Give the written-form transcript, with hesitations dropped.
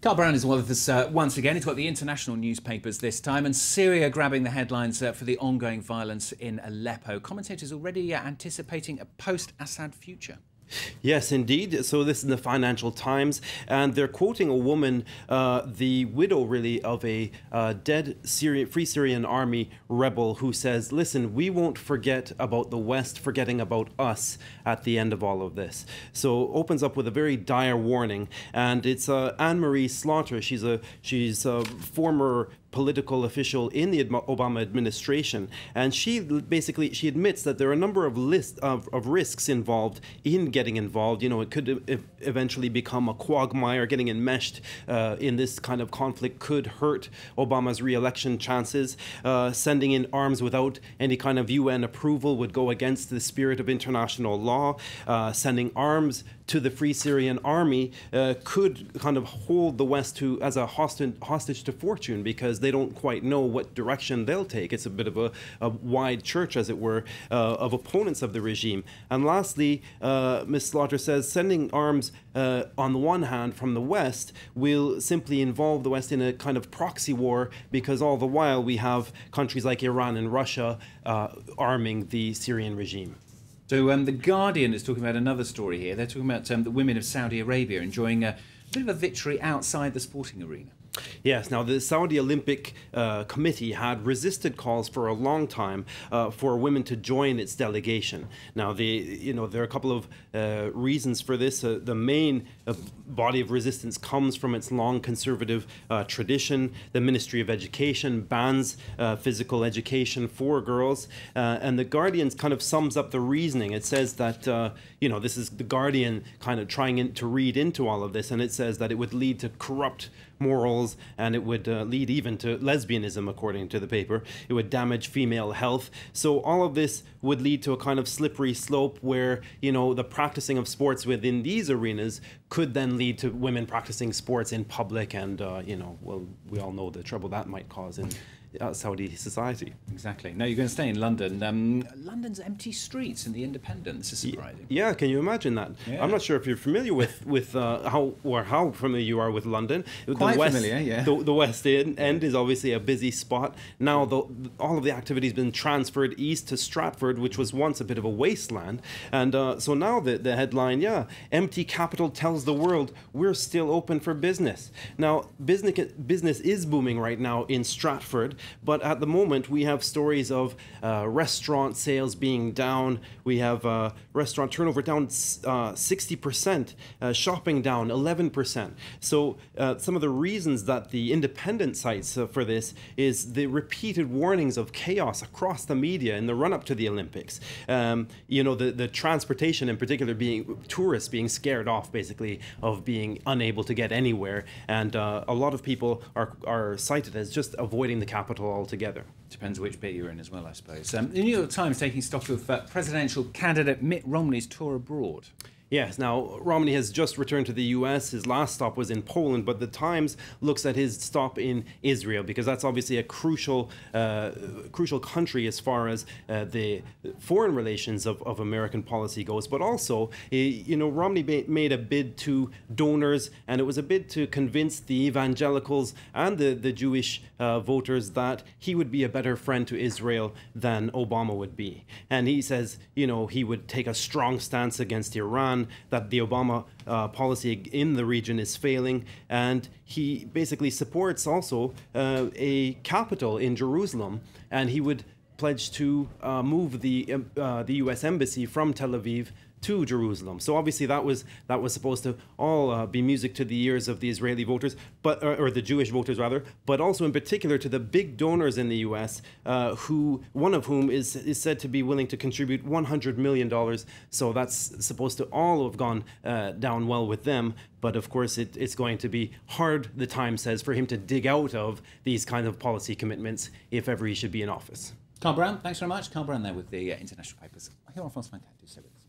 Carl Brown is with us once again. He's got the international newspapers this time, and Syria grabbing the headlines for the ongoing violence in Aleppo. Commentators already anticipating a post-Assad future. Yes, indeed. So this is the Financial Times, and they're quoting a woman, the widow really of a dead Free Syrian Army rebel, who says, listen, we won't forget about the West forgetting about us at the end of all of this. So opens up with a very dire warning, and it's Anne-Marie Slaughter. She's a former political official in the Obama administration, and she admits that there are a number of risks involved in getting involved. You know, it could eventually become a quagmire. Getting enmeshed in this kind of conflict could hurt Obama's re-election chances. Sending in arms without any kind of UN approval would go against the spirit of international law. Sending arms to the Free Syrian Army could kind of hold the West as a hostage to fortune, because they don't quite know what direction they'll take. It's a bit of a wide church, as it were, of opponents of the regime. And lastly, Ms. Slaughter says sending arms on the one hand from the West will simply involve the West in a kind of proxy war, because all the while we have countries like Iran and Russia arming the Syrian regime. So The Guardian is talking about another story here. They're talking about the women of Saudi Arabia enjoying a bit of a victory outside the sporting arena. Yes, now the Saudi Olympic Committee had resisted calls for a long time for women to join its delegation. Now, there are a couple of reasons for this. The main body of resistance comes from its long conservative tradition. The Ministry of Education bans physical education for girls, and the Guardian kind of sums up the reasoning. It says that this is the Guardian kind of trying to read into all of this, and it says that it would lead to corrupt morals, and it would lead even to lesbianism, according to the paper. It would damage female health. So all of this would lead to a kind of slippery slope where, the practicing of sports within these arenas could then lead to women practicing sports in public, and, we all know the trouble that might cause in Saudi society. Exactly. Now you're going to stay in London. London's empty streets in the Independent. This is surprising. Yeah, can you imagine that? Yeah. I'm not sure if you're familiar with how familiar you are with London. Quite familiar, yeah. The West End is obviously a busy spot. Now all of the activity has been transferred east to Stratford, which was once a bit of a wasteland. And so now the headline, empty capital tells the world we're still open for business. Now business is booming right now in Stratford. But at the moment, we have stories of restaurant sales being down. We have restaurant turnover down 60%, shopping down 11%. So some of the reasons that the Independent cites for this is the repeated warnings of chaos across the media in the run-up to the Olympics. The transportation in particular, tourists being scared off, basically, of being unable to get anywhere. And a lot of people are cited as just avoiding the capital altogether. Depends which bit you're in as well, I suppose. The New York Times taking stock of presidential candidate Mitt Romney's tour abroad. Yes, now Romney has just returned to the US. His last stop was in Poland, but the Times looks at his stop in Israel, because that's obviously a crucial country as far as the foreign relations of American policy goes. But also, Romney made a bid to donors, and it was a bid to convince the evangelicals and the Jewish voters that he would be a better friend to Israel than Obama would be. And he says, he would take a strong stance against Iran, that the Obama policy in the region is failing, and he basically supports also a capital in Jerusalem, and he would pledge to move the U.S. embassy from Tel Aviv to Jerusalem. So obviously that was supposed to all be music to the ears of the Israeli voters, or the Jewish voters rather, but also in particular to the big donors in the U.S., one of whom is said to be willing to contribute $100 million. So that's supposed to all have gone down well with them. But of course, it's going to be hard, the Times says, for him to dig out of these kind of policy commitments if ever he should be in office. Carl Brown, thanks very much. Carl Brown there with the international papers. Here on France 24. Do stay with us.